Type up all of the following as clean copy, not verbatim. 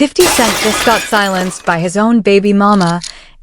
50 Cent just got silenced by his own baby mama,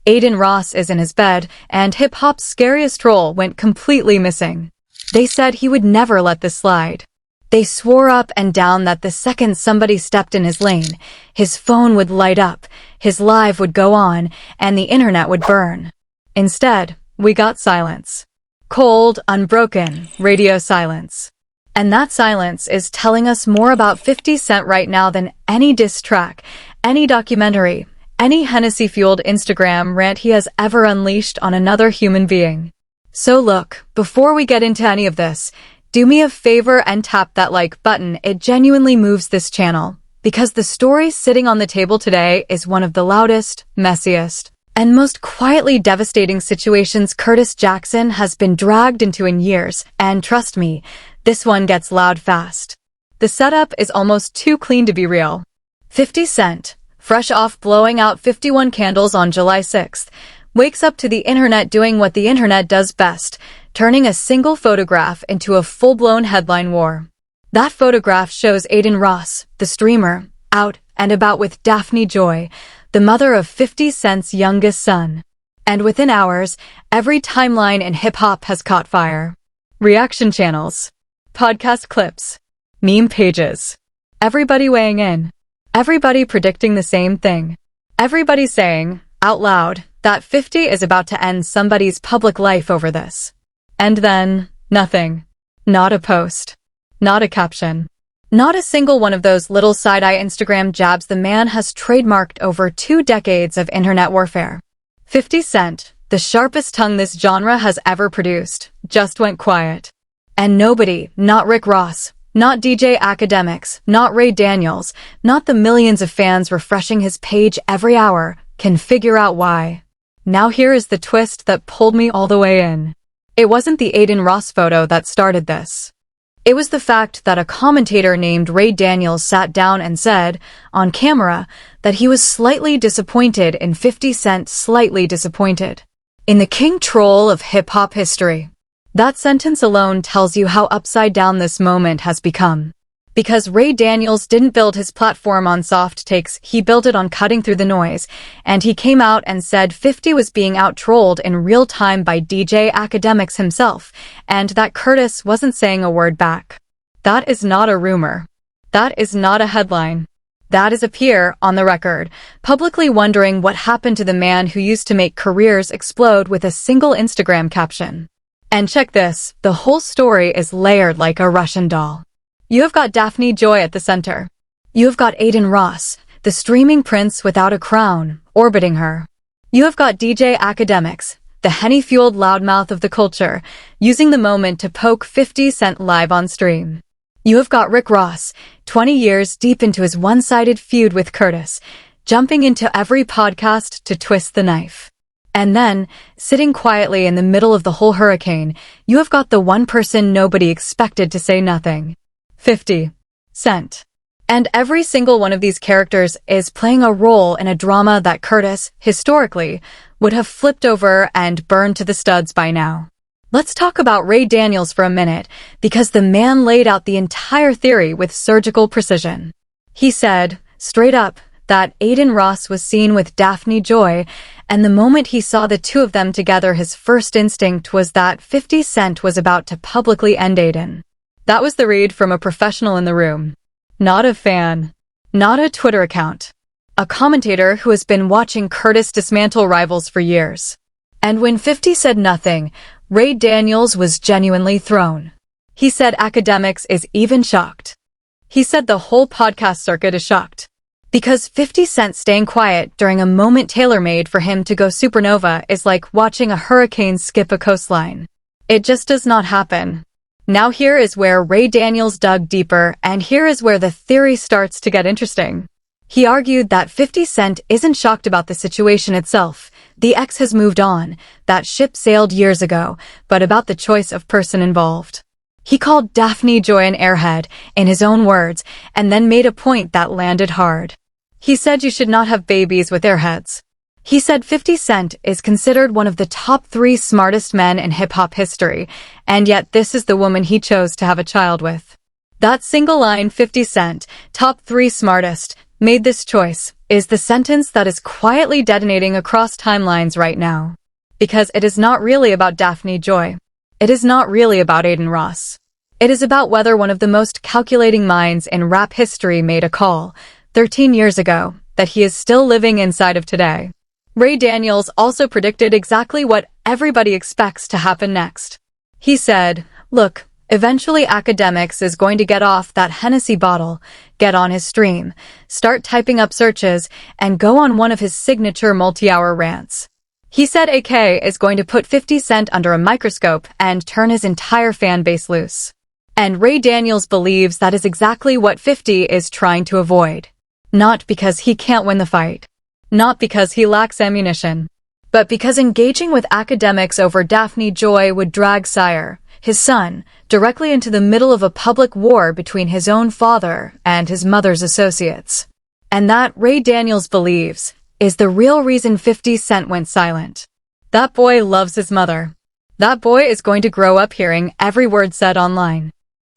Adin Ross is in his bed, and hip-hop's scariest troll went completely missing. They said he would never let this slide. They swore up and down that the second somebody stepped in his lane, his phone would light up, his live would go on, and the internet would burn. Instead, we got silence. Cold, unbroken, radio silence. And that silence is telling us more about 50 Cent right now than any diss track, any documentary, any Hennessy-fueled Instagram rant he has ever unleashed on another human being. So look, before we get into any of this, do me a favor and tap that like button. It genuinely moves this channel, because the story sitting on the table today is one of the loudest, messiest, and most quietly devastating situations Curtis Jackson has been dragged into in years, and trust me, this one gets loud fast. The setup is almost too clean to be real. 50 Cent, fresh off blowing out 51 candles on July 6th, wakes up to the internet doing what the internet does best, turning a single photograph into a full-blown headline war. That photograph shows Adin Ross, the streamer, out and about with Daphne Joy, the mother of 50 Cent's youngest son. And within hours, every timeline in hip-hop has caught fire. Reaction channels, podcast clips, meme pages. Everybody weighing in. Everybody predicting the same thing. Everybody saying, out loud, that 50 is about to end somebody's public life over this. And then, nothing. Not a post. Not a caption. Not a single one of those little side-eye Instagram jabs the man has trademarked over 2 decades of internet warfare. 50 Cent, the sharpest tongue this genre has ever produced, just went quiet. And nobody, not Rick Ross, not DJ Akademiks, not Ray Daniels, not the millions of fans refreshing his page every hour, can figure out why. Now here is the twist that pulled me all the way in. It wasn't the Adin Ross photo that started this. It was the fact that a commentator named Ray Daniels sat down and said, on camera, that he was slightly disappointed in 50 Cent, slightly disappointed in the king troll of hip-hop history. That sentence alone tells you how upside down this moment has become. Because Ray Daniels didn't build his platform on soft takes, he built it on cutting through the noise, and he came out and said 50 was being out-trolled in real time by DJ Akademiks himself, and that Curtis wasn't saying a word back. That is not a rumor. That is not a headline. That is a peer, on the record, publicly wondering what happened to the man who used to make careers explode with a single Instagram caption. And check this, the whole story is layered like a Russian doll. You have got Daphne Joy at the center. You have got Adin Ross, the streaming prince without a crown, orbiting her. You have got DJ Akademiks, the Henny-fueled loudmouth of the culture, using the moment to poke 50 Cent live on stream. You have got Rick Ross, 20 years deep into his one-sided feud with Curtis, jumping into every podcast to twist the knife. And then, sitting quietly in the middle of the whole hurricane, you have got the one person nobody expected to say nothing. 50 Cent. And every single one of these characters is playing a role in a drama that Curtis, historically, would have flipped over and burned to the studs by now. Let's talk about Ray Daniels for a minute, because the man laid out the entire theory with surgical precision. He said, straight up, that Adin Ross was seen with Daphne Joy, and the moment he saw the two of them together, his first instinct was that 50 Cent was about to publicly end Adin. That was the read from a professional in the room. Not a fan. Not a Twitter account. A commentator who has been watching Curtis dismantle rivals for years. And when 50 said nothing, Ray Daniels was genuinely thrown. He said Akademiks is even shocked. He said the whole podcast circuit is shocked. Because 50 Cent staying quiet during a moment tailor-made for him to go supernova is like watching a hurricane skip a coastline. It just does not happen. Now here is where Ray Daniels dug deeper, and here is where the theory starts to get interesting. He argued that 50 Cent isn't shocked about the situation itself. The ex has moved on, that ship sailed years ago, but about the choice of person involved. He called Daphne Joy an airhead, in his own words, and then made a point that landed hard. He said you should not have babies with airheads. He said 50 Cent is considered one of the top 3 smartest men in hip-hop history, and yet this is the woman he chose to have a child with. That single line, 50 Cent, top 3 smartest, made this choice is the sentence that is quietly detonating across timelines right now. Because it is not really about Daphne Joy. It is not really about Adin Ross. It is about whether one of the most calculating minds in rap history made a call, 13 years ago, that he is still living inside of today. Ray Daniels also predicted exactly what everybody expects to happen next. He said, "Look, eventually Akademiks is going to get off that Hennessy bottle, get on his stream, start typing up searches, and go on one of his signature multi-hour rants." He said AK is going to put 50 Cent under a microscope and turn his entire fan base loose. And Ray Daniels believes that is exactly what 50 is trying to avoid. Not because he can't win the fight. Not because he lacks ammunition. But because engaging with Akademiks over Daphne Joy would drag Sire, his son, directly into the middle of a public war between his own father and his mother's associates. And that, Ray Daniels believes, is the real reason 50 Cent went silent. That boy loves his mother. That boy is going to grow up hearing every word said online.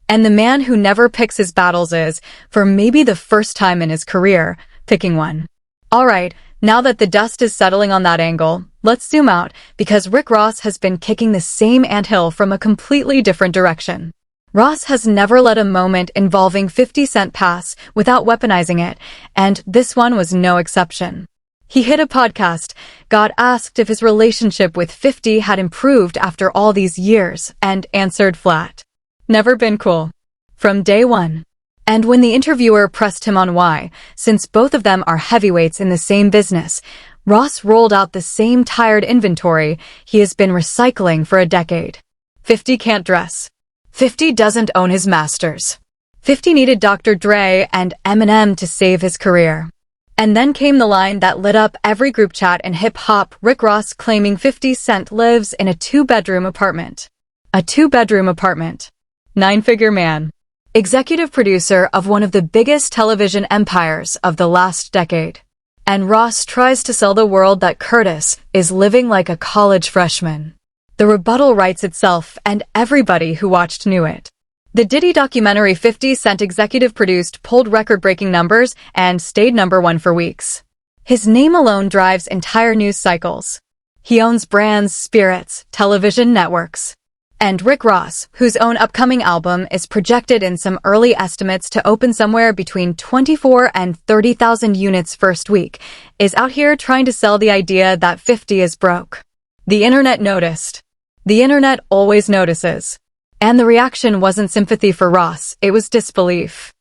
And the man who never picks his battles is, for maybe the first time in his career, picking one. Alright, now that the dust is settling on that angle, let's zoom out, because Rick Ross has been kicking the same anthill from a completely different direction. Ross has never let a moment involving 50 Cent pass without weaponizing it, and this one was no exception. He hit a podcast, got asked if his relationship with 50 had improved after all these years, and answered flat. Never been cool. From day one. And when the interviewer pressed him on why, since both of them are heavyweights in the same business, Ross rolled out the same tired inventory he has been recycling for a decade. 50 can't dress. 50 doesn't own his masters. 50 needed Dr. Dre and Eminem to save his career. And then came the line that lit up every group chat in hip-hop, Rick Ross claiming 50 Cent lives in a two-bedroom apartment. A two-bedroom apartment. Nine-figure man. Executive producer of one of the biggest television empires of the last decade. And Ross tries to sell the world that Curtis is living like a college freshman. The rebuttal writes itself, and everybody who watched knew it. The Diddy documentary 50 Cent executive produced pulled record-breaking numbers and stayed #1 for weeks. His name alone drives entire news cycles. He owns brands, spirits, television networks. And Rick Ross, whose own upcoming album is projected in some early estimates to open somewhere between 24 and 30,000 units first week, is out here trying to sell the idea that 50 is broke. The internet noticed. The internet always notices. And the reaction wasn't sympathy for Ross, it was disbelief.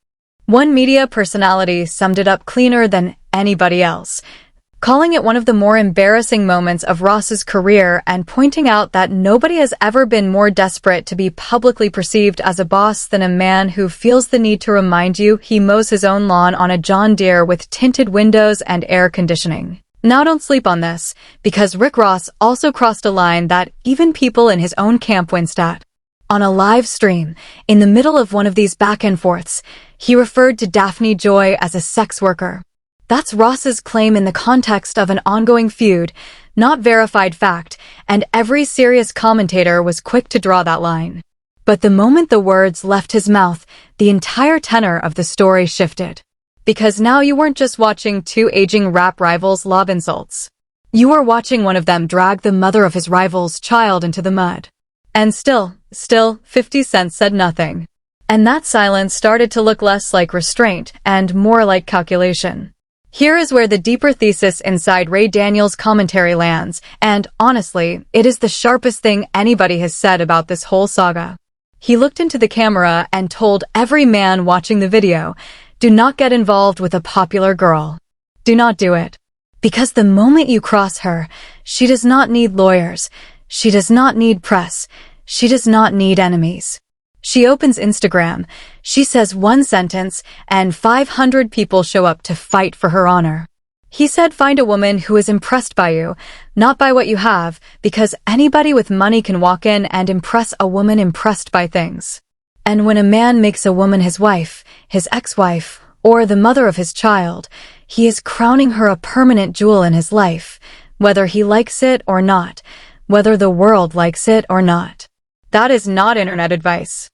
One media personality summed it up cleaner than anybody else, calling it one of the more embarrassing moments of Ross's career and pointing out that nobody has ever been more desperate to be publicly perceived as a boss than a man who feels the need to remind you he mows his own lawn on a John Deere with tinted windows and air conditioning. Now don't sleep on this, because Rick Ross also crossed a line that even people in his own camp winced at. On a live stream, in the middle of one of these back and forths, he referred to Daphne Joy as a sex worker. That's Ross's claim in the context of an ongoing feud, not verified fact, and every serious commentator was quick to draw that line. But the moment the words left his mouth, the entire tenor of the story shifted. Because now you weren't just watching two aging rap rivals lob insults. You were watching one of them drag the mother of his rival's child into the mud. And still, 50 Cent said nothing. And that silence started to look less like restraint and more like calculation. Here is where the deeper thesis inside Ray Daniels' commentary lands, and honestly, it is the sharpest thing anybody has said about this whole saga. He looked into the camera and told every man watching the video, do not get involved with a popular girl. Do not do it. Because the moment you cross her, she does not need lawyers. She does not need press. She does not need enemies. She opens Instagram, she says one sentence, and 500 people show up to fight for her honor. He said find a woman who is impressed by you, not by what you have, because anybody with money can walk in and impress a woman impressed by things. And when a man makes a woman his wife, his ex-wife, or the mother of his child, he is crowning her a permanent jewel in his life, whether he likes it or not, whether the world likes it or not. That is not internet advice.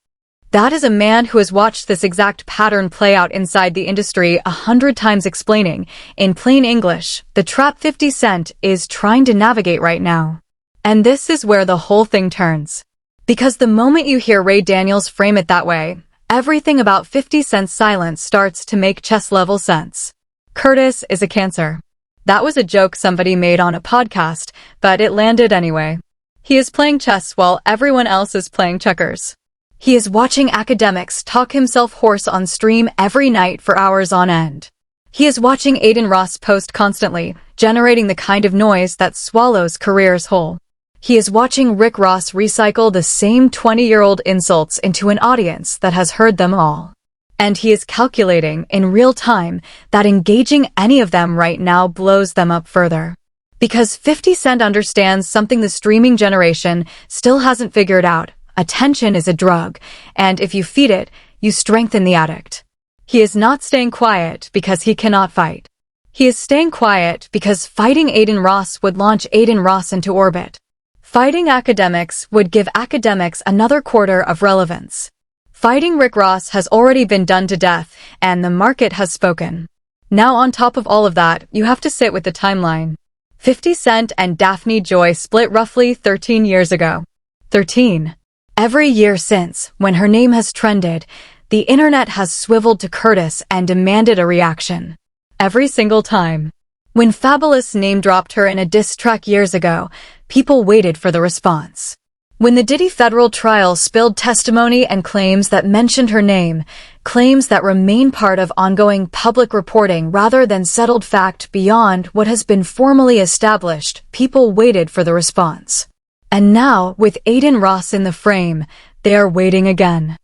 That is a man who has watched this exact pattern play out inside the industry 100 times, explaining, in plain English, the trap 50 Cent is trying to navigate right now. And this is where the whole thing turns. Because the moment you hear Ray Daniels frame it that way, everything about 50 Cent's silence starts to make chest-level sense. Curtis is a cancer. That was a joke somebody made on a podcast, but it landed anyway. He is playing chess while everyone else is playing checkers. He is watching Akademiks talk himself hoarse on stream every night for hours on end. He is watching Adin Ross post constantly, generating the kind of noise that swallows careers whole. He is watching Rick Ross recycle the same 20-year-old insults into an audience that has heard them all. And he is calculating, in real time, that engaging any of them right now blows them up further. Because 50 Cent understands something the streaming generation still hasn't figured out. Attention is a drug, and if you feed it, you strengthen the addict. He is not staying quiet because he cannot fight. He is staying quiet because fighting Adin Ross would launch Adin Ross into orbit. Fighting Akademiks would give Akademiks another quarter of relevance. Fighting Rick Ross has already been done to death, and the market has spoken. Now on top of all of that, you have to sit with the timeline. 50 Cent and Daphne Joy split roughly 13 years ago. 13. Every year since, when her name has trended, the internet has swiveled to Curtis and demanded a reaction. Every single time. When Fabulous name-dropped her in a diss track years ago, people waited for the response. When the Diddy federal trial spilled testimony and claims that mentioned her name, claims that remain part of ongoing public reporting rather than settled fact beyond what has been formally established, people waited for the response. And now, with Adin Ross in the frame, they are waiting again.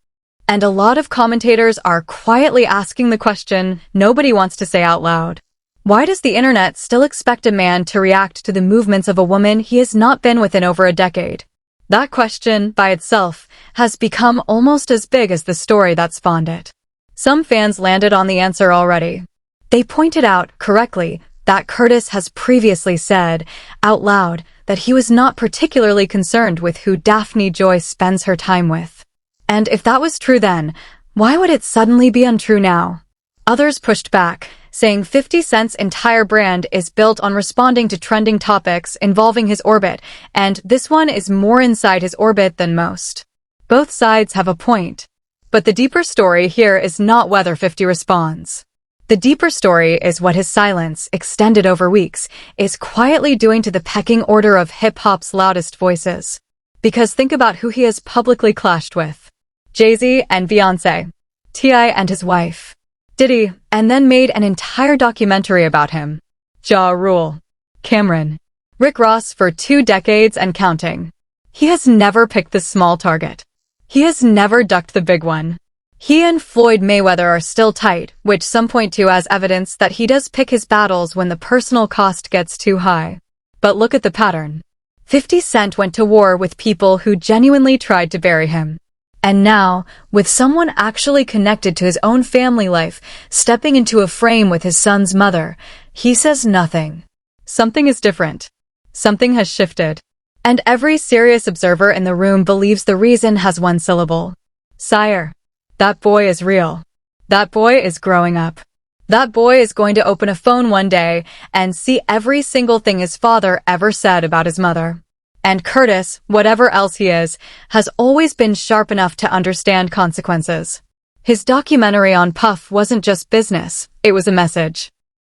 And a lot of commentators are quietly asking the question nobody wants to say out loud. Why does the internet still expect a man to react to the movements of a woman he has not been with in over a decade? That question, by itself, has become almost as big as the story that spawned it. Some fans landed on the answer already. They pointed out, correctly, that Curtis has previously said, out loud, that he was not particularly concerned with who Daphne Joy spends her time with. And if that was true then, why would it suddenly be untrue now? Others pushed back, saying 50 Cent's entire brand is built on responding to trending topics involving his orbit, and this one is more inside his orbit than most. Both sides have a point. But the deeper story here is not whether 50 responds. The deeper story is what his silence, extended over weeks, is quietly doing to the pecking order of hip-hop's loudest voices. Because think about who he has publicly clashed with. Jay-Z and Beyoncé. T.I. and his wife. Diddy, and then made an entire documentary about him. Ja Rule. Cameron. Rick Ross for 2 decades and counting. He has never picked the small target. He has never ducked the big one. He and Floyd Mayweather are still tight, which some point to as evidence that he does pick his battles when the personal cost gets too high. But look at the pattern. 50 Cent went to war with people who genuinely tried to bury him. And now, with someone actually connected to his own family life, stepping into a frame with his son's mother, he says nothing. Something is different. Something has shifted. And every serious observer in the room believes the reason has one syllable. Sire. That boy is real. That boy is growing up. That boy is going to open a phone one day and see every single thing his father ever said about his mother. And Curtis, whatever else he is, has always been sharp enough to understand consequences. His documentary on Puff wasn't just business, it was a message.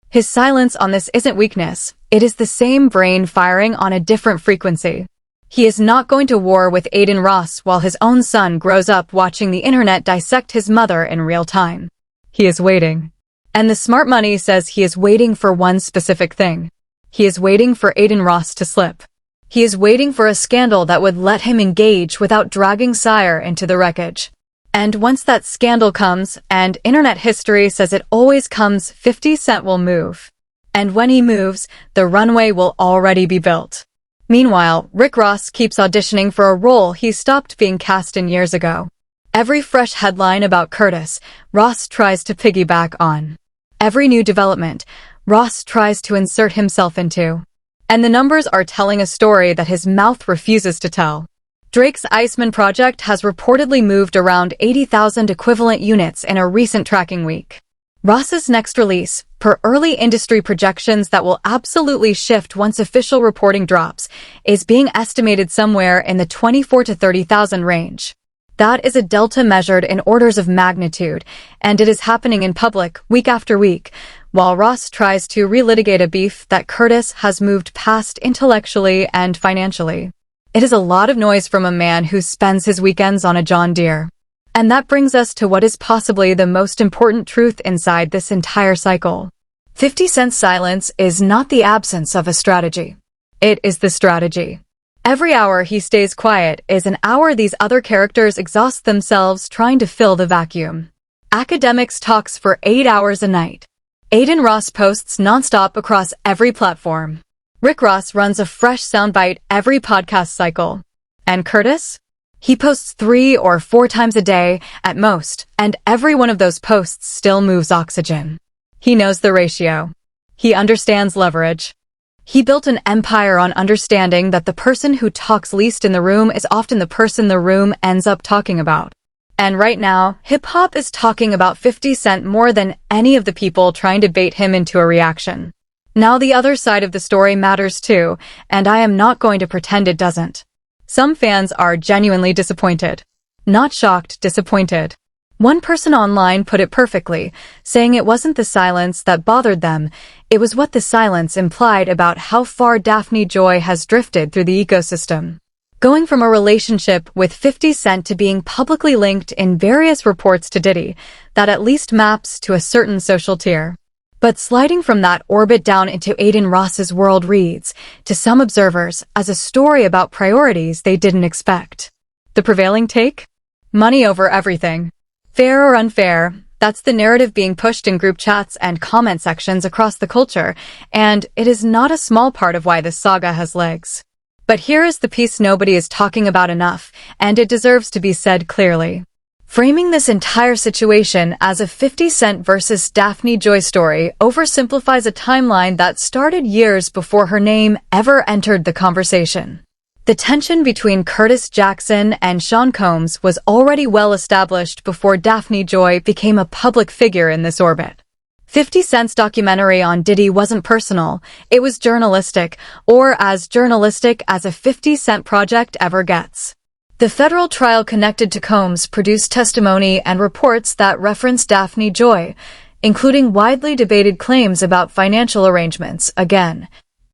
His silence on this isn't weakness, it is the same brain firing on a different frequency. He is not going to war with Adin Ross while his own son grows up watching the internet dissect his mother in real time. He is waiting. And the smart money says he is waiting for one specific thing. He is waiting for Adin Ross to slip. He is waiting for a scandal that would let him engage without dragging Sire into the wreckage. And once that scandal comes, and internet history says it always comes, 50 Cent will move. And when he moves, the runway will already be built. Meanwhile, Rick Ross keeps auditioning for a role he stopped being cast in years ago. Every fresh headline about Curtis, Ross tries to piggyback on. Every new development, Ross tries to insert himself into. And the numbers are telling a story that his mouth refuses to tell. Drake's Iceman project has reportedly moved around 80,000 equivalent units in a recent tracking week. Ross's next release, per early industry projections that will absolutely shift once official reporting drops, is being estimated somewhere in the 24 to 30,000 range. That is a delta measured in orders of magnitude, and it is happening in public week after week, while Ross tries to relitigate a beef that Curtis has moved past intellectually and financially. It is a lot of noise from a man who spends his weekends on a John Deere. And that brings us to what is possibly the most important truth inside this entire cycle. 50 Cent's silence is not the absence of a strategy. It is the strategy. Every hour he stays quiet is an hour these other characters exhaust themselves trying to fill the vacuum. Akademiks talks for 8 hours a night. Adin Ross posts nonstop across every platform. Rick Ross runs a fresh soundbite every podcast cycle. And Curtis? He posts 3 or 4 times a day at most, and every one of those posts still moves oxygen. He knows the ratio. He understands leverage. He built an empire on understanding that the person who talks least in the room is often the person the room ends up talking about. And right now, hip-hop is talking about 50 Cent more than any of the people trying to bait him into a reaction. Now the other side of the story matters too, and I am not going to pretend it doesn't. Some fans are genuinely disappointed. Not shocked, disappointed. One person online put it perfectly, saying it wasn't the silence that bothered them, it was what the silence implied about how far Daphne Joy has drifted through the ecosystem. Going from a relationship with 50 Cent to being publicly linked in various reports to Diddy, that at least maps to a certain social tier. But sliding from that orbit down into Adin Ross's world reads, to some observers, as a story about priorities they didn't expect. The prevailing take? Money over everything. Fair or unfair, that's the narrative being pushed in group chats and comment sections across the culture, and it is not a small part of why this saga has legs. But here is the piece nobody is talking about enough, and it deserves to be said clearly. Framing this entire situation as a 50 Cent versus Daphne Joy story oversimplifies a timeline that started years before her name ever entered the conversation. The tension between Curtis Jackson and Sean Combs was already well established before Daphne Joy became a public figure in this orbit. 50 Cent's documentary on Diddy wasn't personal, it was journalistic, or as journalistic as a 50 Cent project ever gets. The federal trial connected to Combs produced testimony and reports that referenced Daphne Joy, including widely debated claims about financial arrangements, again.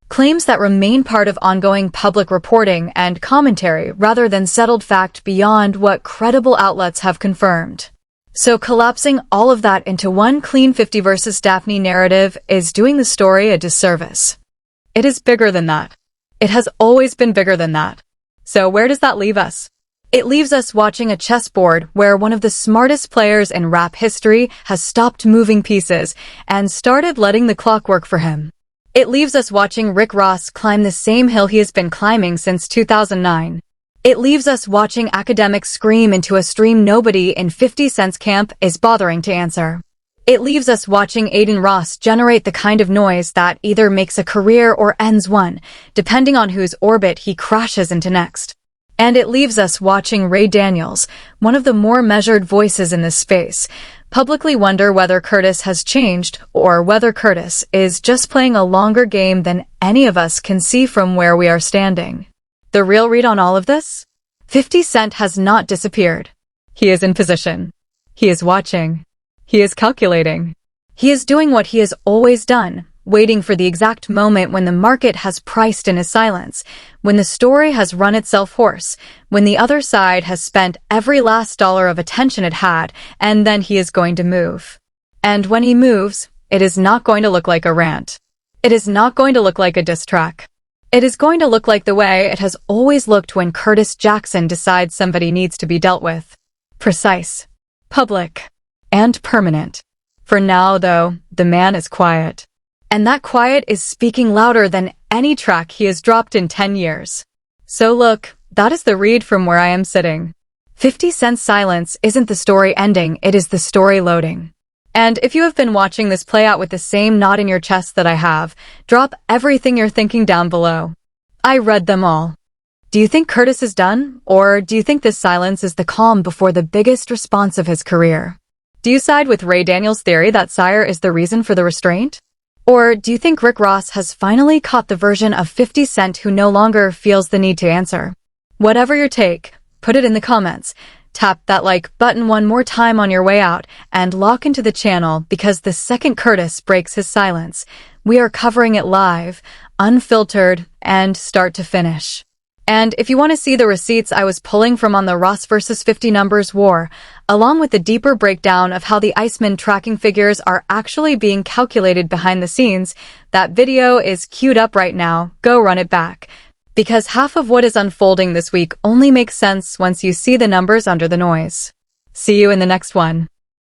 Claims that remain part of ongoing public reporting and commentary rather than settled fact beyond what credible outlets have confirmed. So collapsing all of that into one clean 50 versus Daphne narrative is doing the story a disservice. It is bigger than that. It has always been bigger than that. So where does that leave us? It leaves us watching a chessboard where one of the smartest players in rap history has stopped moving pieces and started letting the clock work for him. It leaves us watching Rick Ross climb the same hill he has been climbing since 2009. It leaves us watching Akademiks scream into a stream nobody in 50 Cent's camp is bothering to answer. It leaves us watching Adin Ross generate the kind of noise that either makes a career or ends one, depending on whose orbit he crashes into next. And it leaves us watching Ray Daniels, one of the more measured voices in this space, publicly wonder whether Curtis has changed or whether Curtis is just playing a longer game than any of us can see from where we are standing. The real read on all of this? 50 Cent has not disappeared. He is in position. He is watching. He is calculating. He is doing what he has always done, waiting for the exact moment when the market has priced in his silence, when the story has run itself hoarse, when the other side has spent every last dollar of attention it had, and then he is going to move. And when he moves, it is not going to look like a rant. It is not going to look like a diss track. It is going to look like the way it has always looked when Curtis Jackson decides somebody needs to be dealt with. Precise, public, and permanent. For now, though, the man is quiet. And that quiet is speaking louder than any track he has dropped in 10 years. So look, that is the read from where I am sitting. 50 Cent's silence isn't the story ending, it is the story loading. And if you have been watching this play out with the same knot in your chest that I have, drop everything you're thinking down below. I read them all. Do you think Curtis is done, or do you think this silence is the calm before the biggest response of his career? Do you side with Ray Daniels' theory that Sire is the reason for the restraint? Or do you think Rick Ross has finally caught the version of 50 Cent who no longer feels the need to answer? Whatever your take, put it in the comments. Tap that like button one more time on your way out and lock into the channel because the second Curtis breaks his silence, we are covering it live, unfiltered, and start to finish. And if you want to see the receipts I was pulling from on the Ross vs 50 numbers war, along with the deeper breakdown of how the Iceman tracking figures are actually being calculated behind the scenes, that video is queued up right now. Go run it back. Because half of what is unfolding this week only makes sense once you see the numbers under the noise. See you in the next one.